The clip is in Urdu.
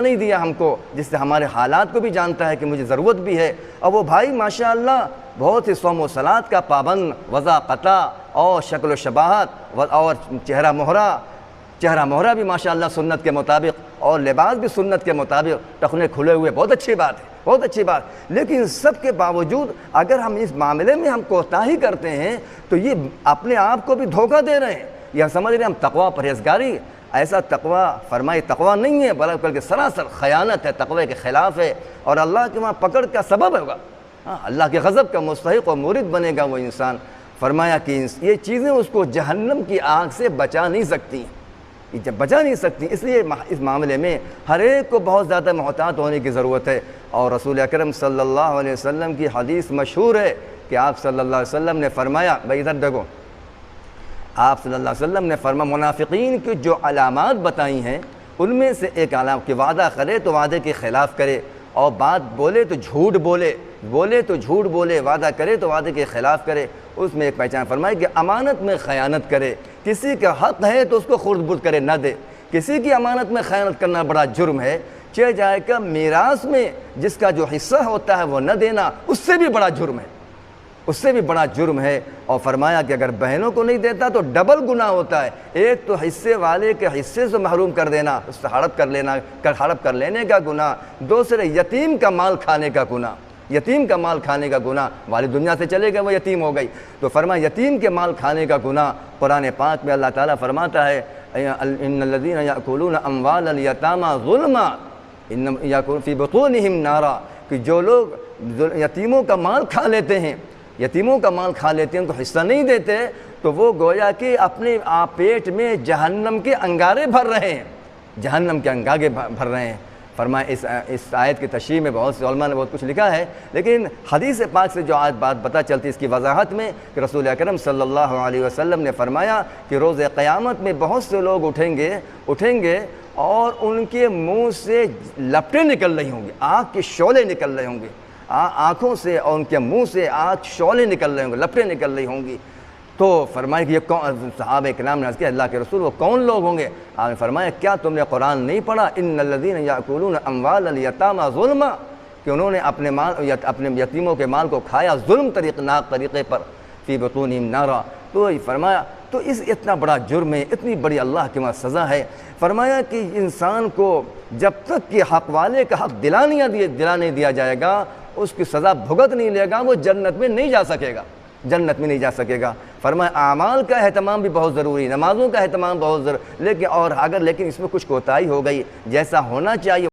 نہیں دیا ہم کو، جس سے ہمارے حالات کو بھی جانتا ہے کہ مجھے ضرورت بھی ہے۔ اور وہ بھائی ماشاءاللہ بہت ہی صوم و صلات کا پابند، وضع قطع اور شکل و شباہت اور چہرہ مہرہ بھی ماشاءاللہ سنت کے مطابق، اور لباس بھی سنت کے مطابق، ٹخنے کھلے ہوئے، بہت اچھی بات ہے، بہت اچھی بات۔ لیکن سب کے باوجود اگر ہم اس معاملے میں ہم کوتاہی کرتے ہیں تو یہ اپنے آپ کو بھی دھوکہ دے رہے ہیں، یہ سمجھ رہے ہیں ہم تقویٰ پرہیزگاری۔ ایسا تقویٰ فرمائے تقویٰ نہیں ہے، بلکہ سراسر خیانت ہے، تقوی کے خلاف ہے، اور اللہ کے وہاں پکڑ کا سبب ہوگا، اللہ کے غضب کا مستحق اور مورد بنے گا وہ انسان۔ فرمایا کہ یہ چیزیں اس کو جہنم کی آگ سے بچا نہیں سکتی، بچا نہیں سکتی، اس لیے اس معاملے میں ہر ایک کو بہت زیادہ محتاط ہونے کی ضرورت ہے۔ اور رسول اکرم صلی اللہ علیہ وسلم کی حدیث مشہور ہے کہ آپ صلی اللہ علیہ وسلم نے فرمایا، بھائی ادھر دیکھو، آپ صلی اللہ علیہ وسلم نے فرمایا منافقین کی جو علامات بتائی ہیں ان میں سے ایک علامت کہ وعدہ کرے تو وعدے کے خلاف کرے، اور بات بولے تو جھوٹ بولے تو جھوٹ بولے، وعدہ کرے تو وعدے کے خلاف کرے۔ اس میں ایک پہچان فرمائی کہ امانت میں خیانت کرے، کسی کا حق ہے تو اس کو خرد برد کرے، نہ دے۔ کسی کی امانت میں خیانت کرنا بڑا جرم ہے، چہ جائے کہ میراث میں جس کا جو حصہ ہوتا ہے وہ نہ دینا، اس سے بھی بڑا جرم ہے، اس سے بھی بڑا جرم ہے۔ اور فرمایا کہ اگر بہنوں کو نہیں دیتا تو ڈبل گناہ ہوتا ہے، ایک تو حصے والے کے حصے سے محروم کر دینا، اس سے ہڑپ کر لینے کا گناہ، دوسرے یتیم کا مال کھانے کا گناہ، یتیم کا مال کھانے کا گناہ، والی دنیا سے چلے گئے وہ یتیم ہو گئی، تو فرمایا یتیم کے مال کھانے کا گناہ۔ قرآن پاک میں اللہ تعالیٰ فرماتا ہے ان الذین یأکلون اموال الیتامی ظلما یأکلون فی بطونہم نارا، کہ جو لوگ یتیموں کا مال کھا لیتے ہیں، یتیموں کا مال کھا لیتے ہیں، ان کو حصہ نہیں دیتے، تو وہ گویا کہ اپنے پیٹ میں جہنم کے انگارے بھر رہے ہیں، جہنم کے انگارے بھر رہے ہیں۔ فرمایا اس آیت کی تشریح میں بہت سے علماء نے بہت کچھ لکھا ہے، لیکن حدیث پاک سے جو آج بات پتہ چلتی اس کی وضاحت میں کہ رسول اکرم صلی اللہ علیہ وسلم نے فرمایا کہ روز قیامت میں بہت سے لوگ اٹھیں گے اور ان کے منہ سے لپٹیں نکل رہی ہوں گی، آگ کے شعلے نکل رہے ہوں گے، آنکھوں سے اور ان کے منہ سے آگ شعلے نکل رہے ہوں گے، لپٹیں نکل رہی ہوں گی۔ تو فرمایا کہ یہ کون؟ صحابہ کرام نے عرض کیا اللہ کے رسول وہ کون لوگ ہوں گے؟ آپ نے فرمایا کیا تم نے قرآن نہیں پڑھا ان الذین یأکلون اموال الیتامی ظلما، کہ انہوں نے اپنے یتیموں کے مال کو کھایا ظلم طریقے پر، فی بطونہم نارا۔ تو فرمایا تو اتنا بڑا جرم ہے، اتنی بڑی اللہ کے وہاں سزا ہے۔ فرمایا کہ انسان کو جب تک کہ حق والے کا حق دلا نہیں دیا جائے گا، اس کی سزا بھگت نہیں لے گا، وہ جنت میں نہیں جا سکے گا، فرمایا اعمال کا اہتمام بھی بہت ضروری، نمازوں کا اہتمام بہت ضروری، لیکن اس میں کچھ کوتاہی ہو گئی، جیسا ہونا چاہیے